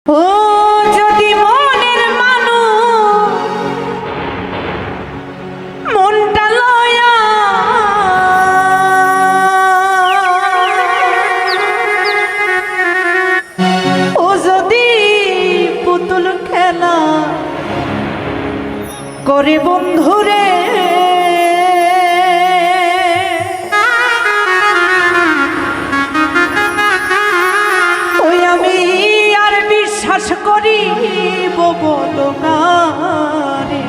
ও যদি মনের মানুষ মনটা লয়া ও যদি পুতুল খেলা করে বন্ধুরে বিশ্বাস করিব বলো কারে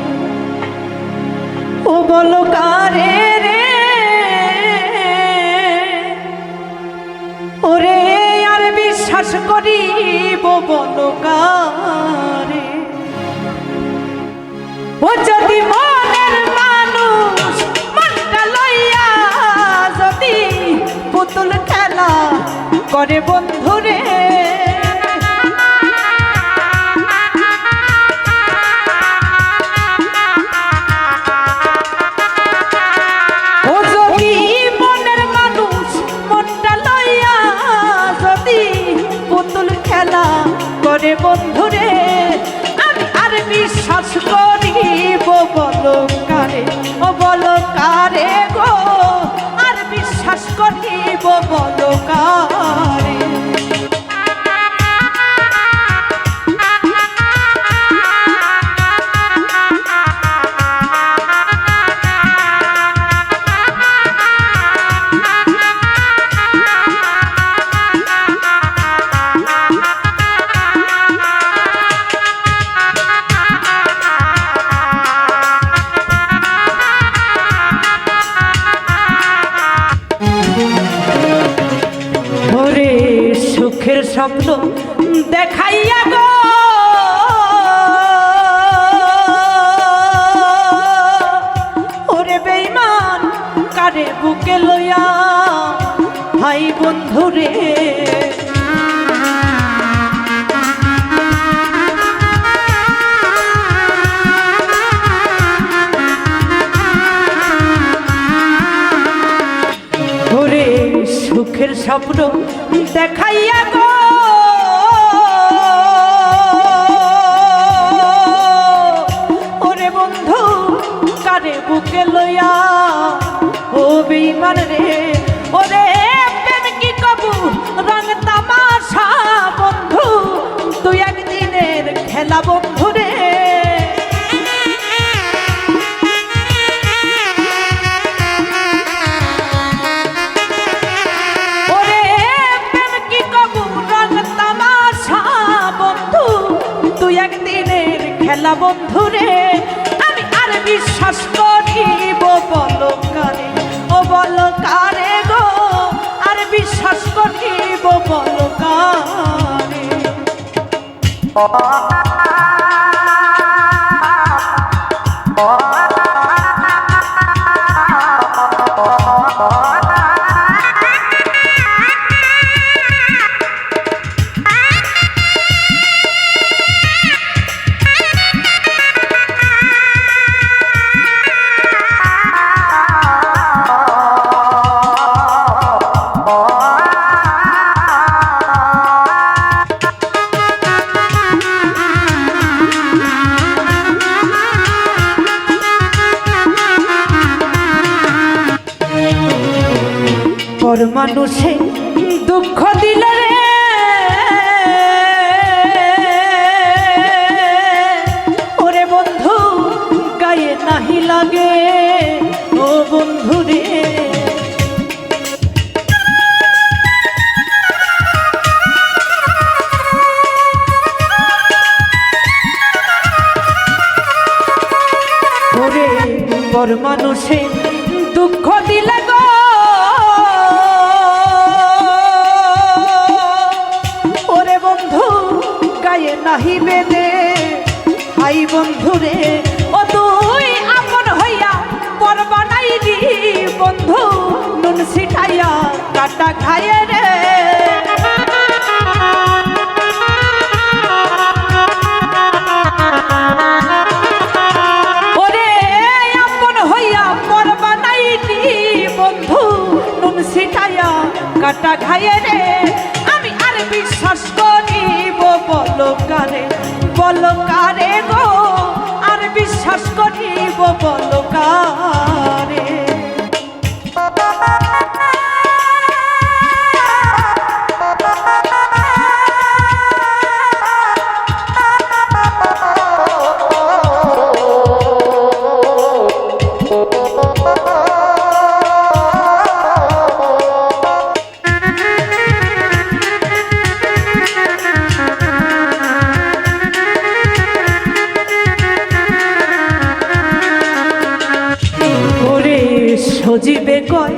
ও বলো কারে রে ওরে আর বিশ্বাস করিব বলো কারে ও যদি মনের মানুষ মনটা লইয়া যদি পুতুল খেলা করে বন্ধুরে করে বন্ধুরে আমি আর বিশ্বাস করিব বলো কারে ও বলো কারে গো আর বিশ্বাস করিব বলো কারে সুখের স্বপ্ন দেখাইয়া গো ওরে বেঈমান কারে বুকে লইয়া ভাই বন্ধুরে ওরে সুখের স্বপ্ন দেখাইয়া গো ওরে বন্ধু কারে বুকে লইয়া ও বেঈমান রে ওরে প্রেম কি কবু রং তামাশা বন্ধু তুই একদিনের খেলা বন্ধু রে খেলা বন্ধুরে আমি আর বিশ্বাস করিব বলো কারে ও বলো কারে গো আর বিশ্বাস করিব বলো কারে পর মানুষে দুঃখ দিলে রে ওরে বন্ধু গায়ে নাহি লাগে ও বন্ধু রে ওরে পর মানুষে দুঃখ দিলে গো নাহি বেদে হাই বন্ধুরে ও তুই আপন হইয়া পর বানাইলি বন্ধু নুন সিটাইয়া কাটা খায়ে রে ওরে আপন হইয়া পর বানাইলি বন্ধু নুন সিটাইয়া কাটা খায়ে রে আমি আর বিশ্বাস করিব বলো কারে, বলো কারে গো, আর বিশ্বাস করিব বলো কারে। সজীবে কয়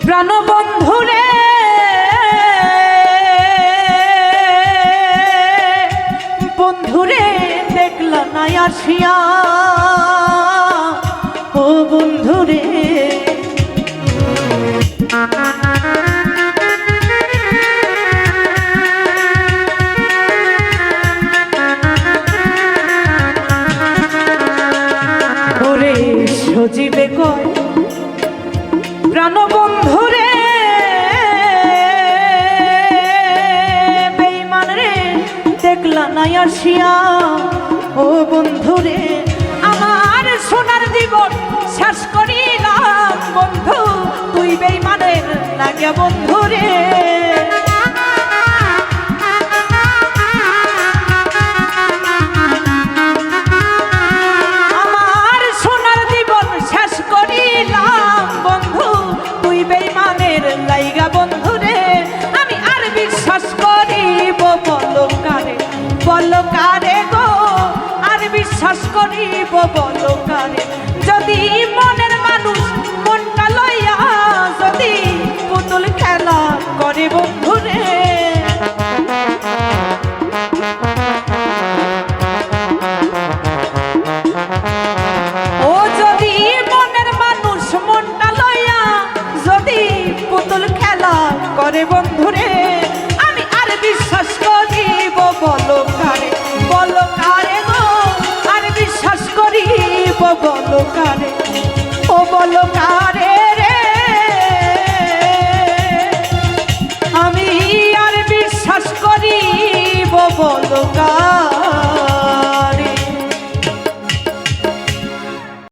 প্রাণবন্ধুরে, বন্ধুরে দেখলা না আসিয়া, ও বন্ধুরে ওরে সজীবে কয় প্রাণবন্ধুরে, বেঈমান রে দেখলা না আসিয়া, ও বন্ধুরে আমার সোনার জীবন শেষ করিলাম বন্ধু, তুই বেঈমানের লাগিয়া বন্ধুরে। বলো কারে গো, আর বিশ্বাস করিব বলো কারে, যদি মনের মানুষ মনটা লইয়া যদি পুতুল খেলা করে বন্ধুরে। ও যদি মনের মানুষ মনটা লইয়া যদি পুতুল খেলা করে বন্ধুরে, আমি আর বিশ্বাস করিব বলো কারে, বলো কারে গো, আর বিশ্বাস করিব বলো কারে, ও বলো কারে রে, আমি আর বিশ্বাস করিব বলো কারে।